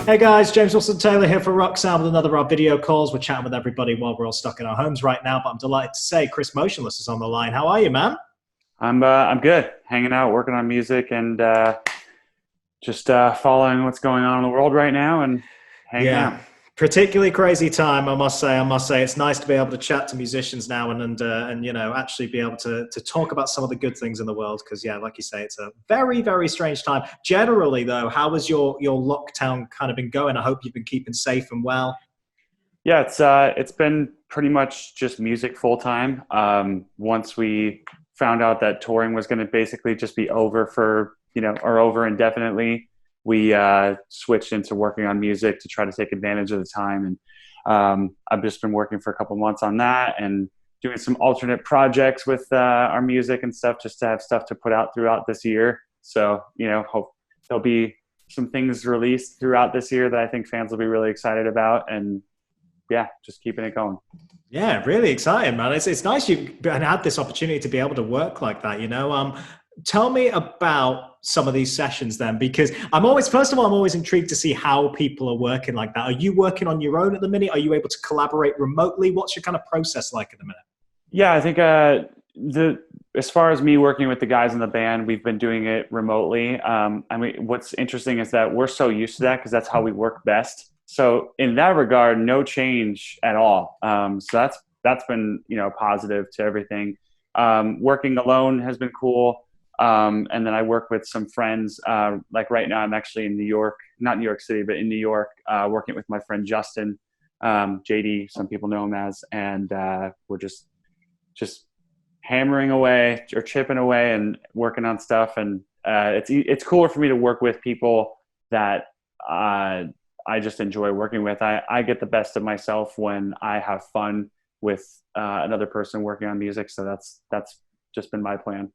Hey guys, James Wilson Taylor here for Roxanne with another of our video calls. We're chatting with everybody while we're all stuck in our homes right now, but I'm delighted to say Chris Motionless is on the line. How are you, man? I'm good. Hanging out, working on music, and just following what's going on in the world right now, and hanging Yeah, out. particularly crazy time, I must say. I must say, it's nice to be able to chat to musicians now and actually be able to talk about some of the good things in the world. Because yeah, like you say, it's a very very strange time. Generally, though, how has your lockdown kind of been going? I hope you've been keeping safe and well. Yeah, it's been pretty much just music full time. Once we found out that touring was going to basically just be over for or over indefinitely, we switched into working on music to try to take advantage of the time. And I've just been working for a couple months on that and doing some alternate projects with our music and stuff, just to have stuff to put out throughout this year. So hope there'll be some things released throughout this year that I think fans will be really excited about. And yeah, just keeping it going. Yeah, really exciting, man. It's nice you've had this opportunity to be able to work like that. Tell me about some of these sessions then, because first of all, I'm always intrigued to see how people are working like that. Are you working on your own at the minute? Are you able to collaborate remotely? What's your kind of process like at the minute? Yeah, I think as far as me working with the guys in the band, we've been doing it remotely. What's interesting is that we're so used to that because that's how we work best. So in that regard, no change at all. So that's been positive to everything. Working alone has been cool. And then I work with some friends. Like right now, I'm actually in New York, not New York City, but in New York, working with my friend Justin, JD. Some people know him as, and we're just hammering away or chipping away and working on stuff. And it's cooler for me to work with people that I just enjoy working with. I get the best of myself when I have fun with another person working on music. So that's just been my plan.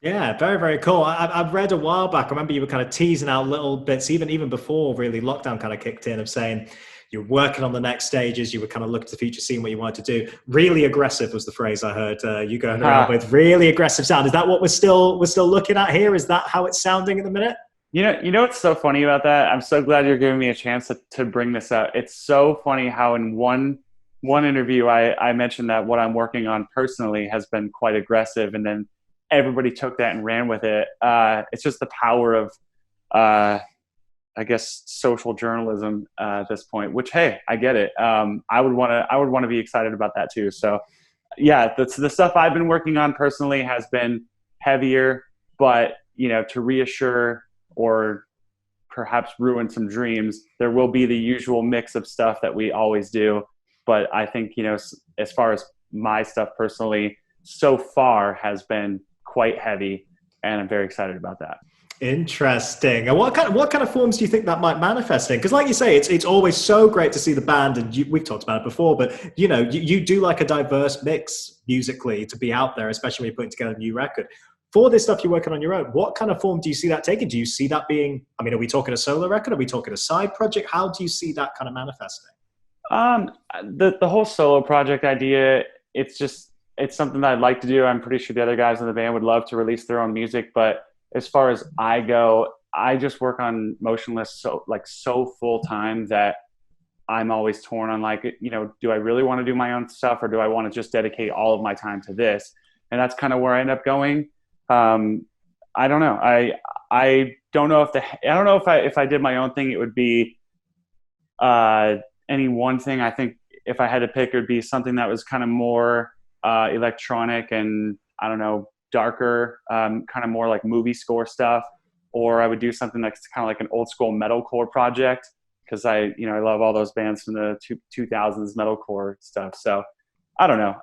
Yeah, very, very cool. I've read a while back. I remember you were kind of teasing out little bits, even before really lockdown kind of kicked in, of saying you're working on the next stages. You were kind of looking to the future, seeing what you wanted to do. Really aggressive was the phrase I heard you going around with. Really aggressive sound. Is that what we're still looking at here? Is that how it's sounding at the minute? You know what's so funny about that? I'm so glad you're giving me a chance to bring this up. It's so funny how in one interview I mentioned that what I'm working on personally has been quite aggressive, and then everybody took that and ran with it. It's just the power of, I guess, social journalism at this point. Which, hey, I get it. I would want to be excited about that too. So, yeah, the stuff I've been working on personally has been heavier, but to reassure or perhaps ruin some dreams, there will be the usual mix of stuff that we always do. But I think as far as my stuff personally, so far has been quite heavy, and I'm very excited about that. Interesting. And what kind of forms do you think that might manifest in? Because, like you say, it's always so great to see the band, and we've talked about it before. But you do like a diverse mix musically to be out there, especially when you're putting together a new record. For this stuff you're working on your own, what kind of form do you see that taking? Do you see that being? I mean, are we talking a solo record? Are we talking a side project? How do you see that kind of manifesting? The whole solo project idea, it's something that I'd like to do. I'm pretty sure the other guys in the band would love to release their own music, but as far as I go, I just work on Motionless so full time that I'm always torn on do I really want to do my own stuff, or do I want to just dedicate all of my time to this? And that's kind of where I end up going. I don't know. I don't know if I did my own thing, it would be any one thing. I think if I had to pick, it would be something that was kind of more electronic and, I don't know, darker, kind of more like movie score stuff. Or I would do something that's kind of like an old school metalcore project, because I love all those bands from the 2000s metalcore stuff. So I don't know.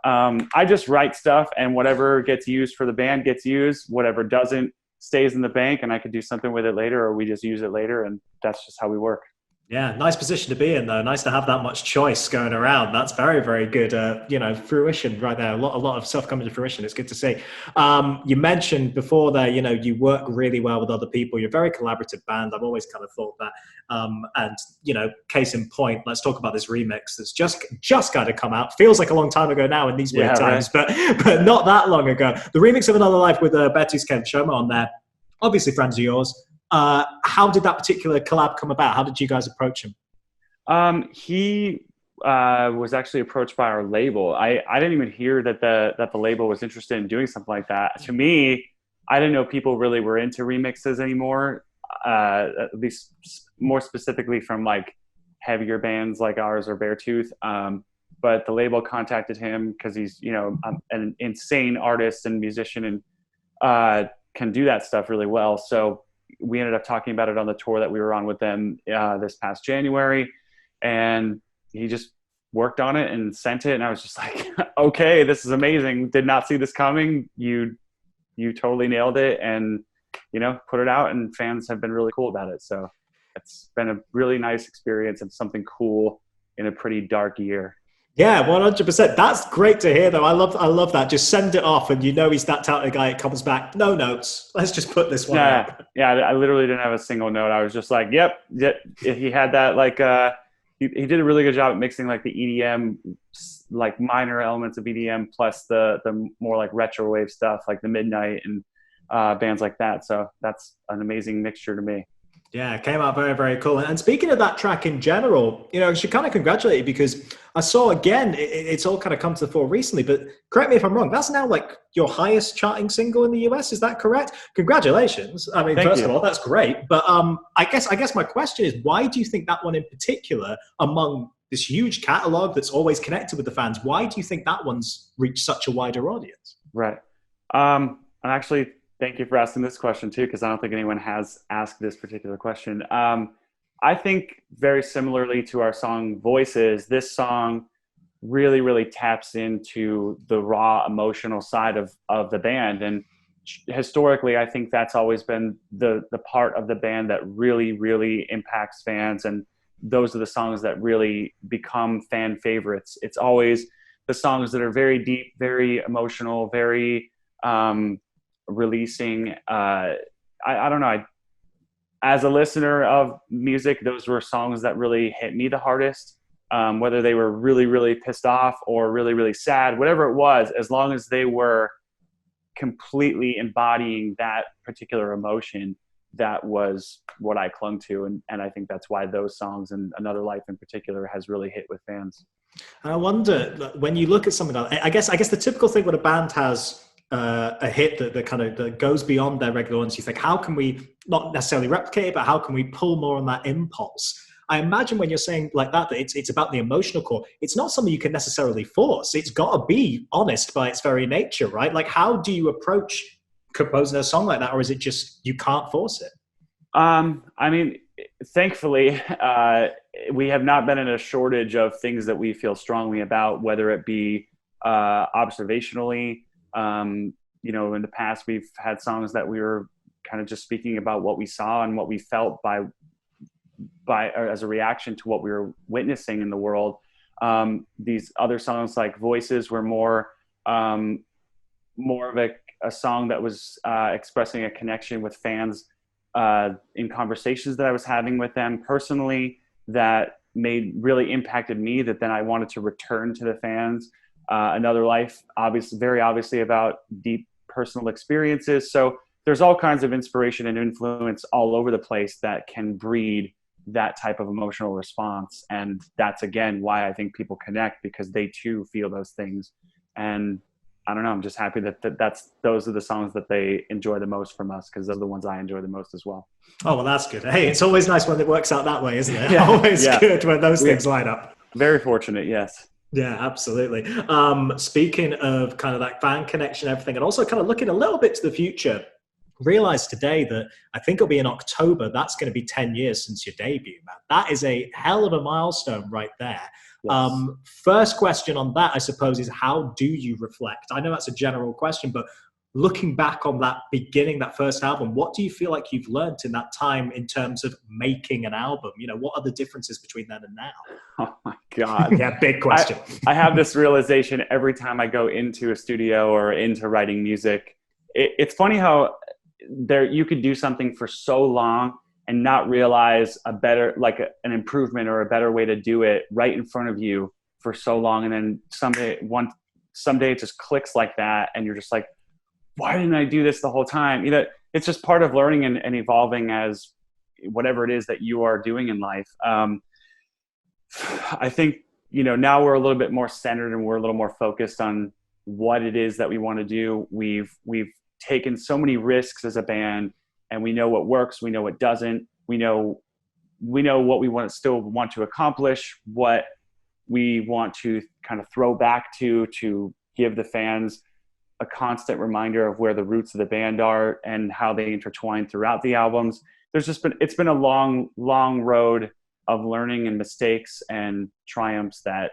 I just write stuff, and whatever gets used for the band gets used. Whatever doesn't stays in the bank, and I could do something with it later, or we just use it later, and that's just how we work. Yeah, nice position to be in, though. Nice to have that much choice going around. That's very, very good. Fruition right there. A lot of stuff coming to fruition. It's good to see. You mentioned before there, you work really well with other people. You're a very collaborative band. I've always kind of thought that. And case in point, let's talk about this remix that's just kind of come out. Feels like a long time ago now in these weird times, right? but not that long ago. The remix of Another Life with Beartooth Caleb Shomo on there. Obviously, friends of yours. How did that particular collab come about? How did you guys approach him? He was actually approached by our label. I didn't even hear that the label was interested in doing something like that. To me, I didn't know people really were into remixes anymore. At least more specifically from like heavier bands like ours or Beartooth. But the label contacted him because he's, you know, an insane artist and musician and can do that stuff really well. So we ended up talking about it on the tour that we were on with them this past January, and he just worked on it and sent it, and I was just like, okay, this is amazing. Did not see this coming. You totally nailed it, and you know, put it out, and fans have been really cool about it. So it's been a really nice experience and something cool in a pretty dark year. Yeah, 100%. That's great to hear, though. I love that. Just send it off, and you know he's that talented guy. It comes back, no notes. Let's just put this one out. Yeah. I literally didn't have a single note. I was just like, yep. He had that like he did a really good job at mixing like the EDM, like minor elements of EDM plus the more like retro wave stuff, like the Midnight and bands like that. So that's an amazing mixture to me. Yeah, it came out very, very cool. And speaking of that track in general, you know, I should kind of congratulate you because I saw again, it's all kind of come to the fore recently, but correct me if I'm wrong, that's now like your highest charting single in the US. Is that correct? Congratulations. I mean, first of all, that's great. But I guess my question is, why do you think that one in particular, among this huge catalog that's always connected with the fans, why do you think that one's reached such a wider audience? Right. And actually, thank you for asking this question too, because I don't think anyone has asked this particular question. I think very similarly to our song Voices, this song really, really taps into the raw emotional side of the band. And historically, I think that's always been the part of the band that really, really impacts fans. And those are the songs that really become fan favorites. It's always the songs that are very deep, very emotional, very releasing. I don't know. As a listener of music, those were songs that really hit me the hardest. Whether they were really, really pissed off or really, really sad, whatever it was, as long as they were completely embodying that particular emotion, that was what I clung to. And I think that's why those songs and Another Life in particular has really hit with fans. And I wonder, when you look at something like, I guess the typical thing when a band has a hit that kind of that goes beyond their regular ones, you think, how can we not necessarily replicate it, but how can we pull more on that impulse? I imagine when you're saying like that it's about the emotional core, it's not something you can necessarily force. It's got to be honest by its very nature, right? Like, how do you approach composing a song like that, or is it just you can't force it? I mean, thankfully, we have not been in a shortage of things that we feel strongly about, whether it be observationally. You know, in the past, we've had songs that we were kind of just speaking about what we saw and what we felt by or as a reaction to what we were witnessing in the world. These other songs like Voices were more of a song that was expressing a connection with fans in conversations that I was having with them personally that really impacted me, that then I wanted to return to the fans. Another Life, very obviously about deep personal experiences. So there's all kinds of inspiration and influence all over the place that can breed that type of emotional response. And that's, again, why I think people connect, because they too feel those things. And I don't know, I'm just happy that those are the songs that they enjoy the most from us, because those are the ones I enjoy the most as well. Oh, well, that's good. Hey, it's always nice when it works out that way, isn't it? Yeah, always good when those things line up. Very fortunate, yes. Yeah, absolutely. Speaking of kind of that fan connection, everything, and also kind of looking a little bit to the future, realized today that I think it'll be in October. That's going to be 10 years since your debut, man. That is a hell of a milestone right there. Yes. First question on that, I suppose, is how do you reflect? I know that's a general question, but looking back on that beginning, that first album, what do you feel like you've learned in that time in terms of making an album? You know, what are the differences between then and now? Oh my God. Yeah, big question. I have this realization every time I go into a studio or into writing music. It's funny how you could do something for so long and not realize a better, like an improvement or a better way to do it right in front of you for so long. And then someday it just clicks like that. And you're just like, why didn't I do this the whole time? It's just part of learning and evolving as whatever it is that you are doing in life. I think, now we're a little bit more centered and we're a little more focused on what it is that we want to do. We've taken so many risks as a band, and we know what works, we know what doesn't, we know what we still want to accomplish, what we want to kind of throw back to give the fans a constant reminder of where the roots of the band are and how they intertwine throughout the albums. It's been a long road of learning and mistakes and triumphs that,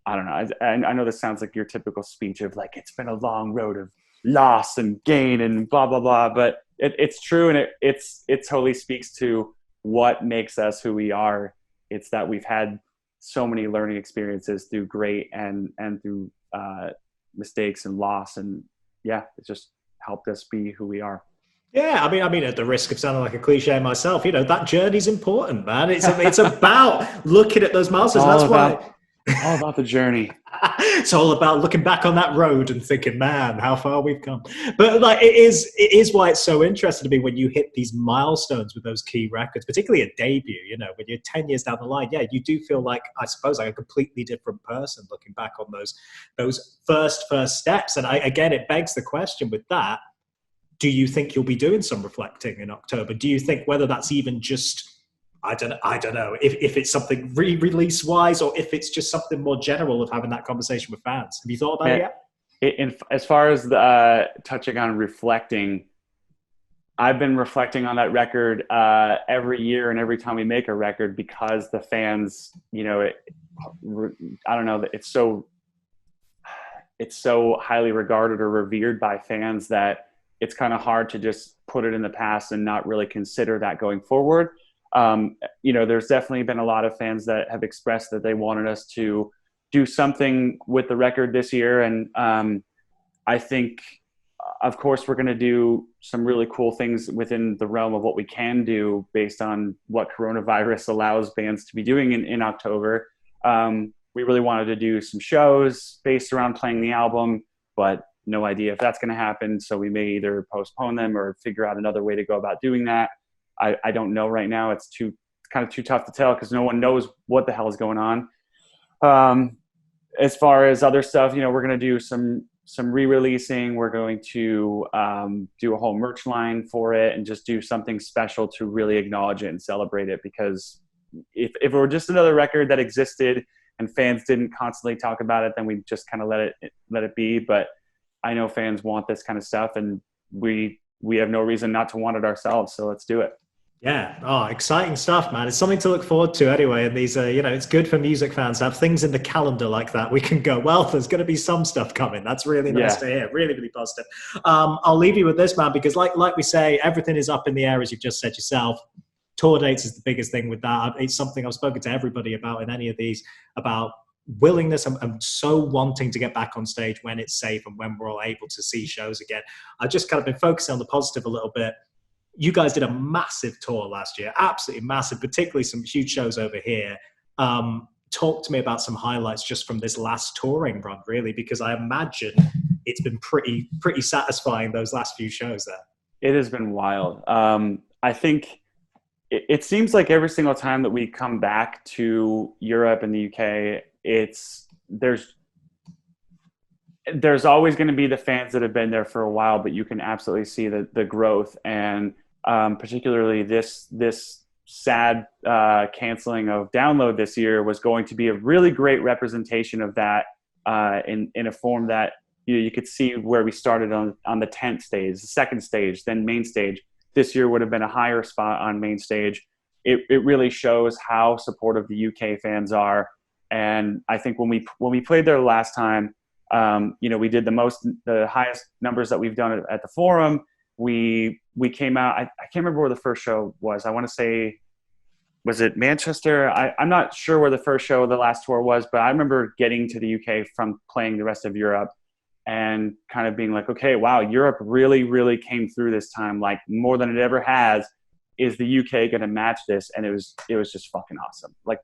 I don't know. I know this sounds like your typical speech of like, it's been a long road of loss and gain and blah, blah, blah. But it's true. And it totally speaks to what makes us who we are. It's that we've had so many learning experiences through great and through mistakes and loss. And yeah, it just helped us be who we are. Yeah, I mean, at the risk of sounding like a cliche myself, that journey's important, man. It's about looking at those milestones. That's why. All about the journey. It's all about looking back on that road and thinking, man, how far we've come. But like, it is why it's so interesting to me when you hit these milestones with those key records, particularly a debut. When you're 10 years down the line, yeah, you do feel like, I suppose, like a completely different person looking back on those first steps. And again, it begs the question with that: do you think you'll be doing some reflecting in October? Do you think whether that's even just, I don't know if it's something re-release wise or if it's just something more general of having that conversation with fans? Have you thought about it yet? As far as touching on reflecting, I've been reflecting on that record every year and every time we make a record, because the fans, I don't know, it's so highly regarded or revered by fans that it's kind of hard to just put it in the past and not really consider that going forward. There's definitely been a lot of fans that have expressed that they wanted us to do something with the record this year. And I think, of course, we're going to do some really cool things within the realm of what we can do based on what coronavirus allows bands to be doing in October. We really wanted to do some shows based around playing the album, but no idea if that's going to happen. So we may either postpone them or figure out another way to go about doing that. I don't know right now. It's kind of too tough to tell because no one knows what the hell is going on. As far as other stuff, we're going to do some re-releasing. We're going to do a whole merch line for it and just do something special to really acknowledge it and celebrate it. Because if it were just another record that existed and fans didn't constantly talk about it, then we just kind of let it be. But I know fans want this kind of stuff, and we have no reason not to want it ourselves. So let's do it. Yeah. Oh, exciting stuff, man. It's something to look forward to anyway. And these are, it's good for music fans to have things in the calendar like that. We can go, well, there's going to be some stuff coming. That's really nice to hear. Really, really positive. I'll leave you with this, man, because like we say, everything is up in the air, as you've just said yourself. Tour dates is the biggest thing with that. It's something I've spoken to everybody about in any of these, about willingness. I'm so wanting to get back on stage when it's safe and when we're all able to see shows again. I've just kind of been focusing on the positive a little bit. You guys did a massive tour last year, absolutely massive, particularly some huge shows over here. Talk to me about some highlights just from this last touring run, really, because I imagine it's been pretty satisfying, those last few shows there. It has been wild. I think it seems like every single time that we come back to Europe and the UK, there's always going to be the fans that have been there for a while, but you can absolutely see the growth. And particularly this sad canceling of Download this year was going to be a really great representation of that in a form that you could see where we started on the 10th stage, the second stage, then main stage. This year would have been a higher spot on main stage. It really shows how supportive the UK fans are. And I think when we played there last time, we did the highest numbers that we've done at the Forum. We came out, I can't remember where the first show was. I want to say, was it Manchester? I'm not sure where the first show of the last tour was, but I remember getting to the UK from playing the rest of Europe and kind of being like, okay, wow, Europe really, really came through this time, like more than it ever has. Is the UK going to match this? And it was just fucking awesome. Like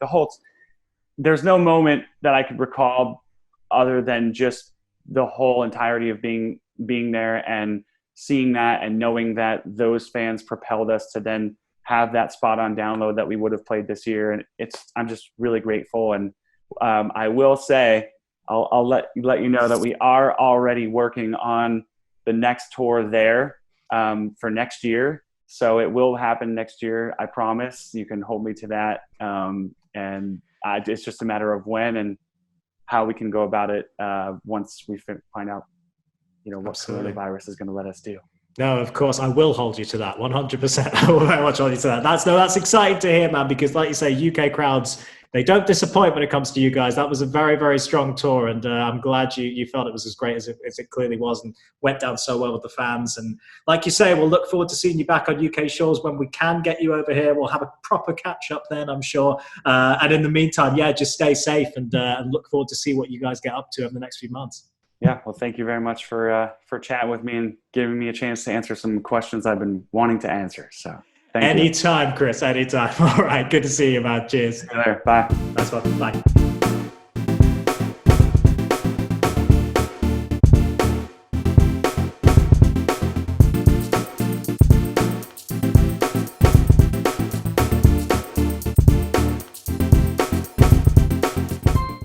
there's no moment that I could recall other than just the whole entirety of being being there and seeing that and knowing that those fans propelled us to then have that spot on download that we would have played this year. And I'm just really grateful. And I will say, I'll let you know that we are already working on the next tour there for next year. So it will happen next year. I promise. You can hold me to that. It's just a matter of when and how we can go about it once we find out, what coronavirus is going to let us do. No, of course, I will hold you to that 100%. I will very much hold you to that. That's exciting to hear, man, because like you say, UK crowds, they don't disappoint when it comes to you guys. That was a very, very strong tour, and I'm glad you felt it was as great as it clearly was and went down so well with the fans. And like you say, we'll look forward to seeing you back on UK shores when we can get you over here. We'll have a proper catch-up then, I'm sure. And in the meantime, just stay safe and look forward to see what you guys get up to over the next few months. Yeah, well, thank you very much for chatting with me and giving me a chance to answer some questions I've been wanting to answer. So thank you. Anytime, Chris, anytime. All right, good to see you, man. Cheers. See you later. Bye. That's fun. Bye.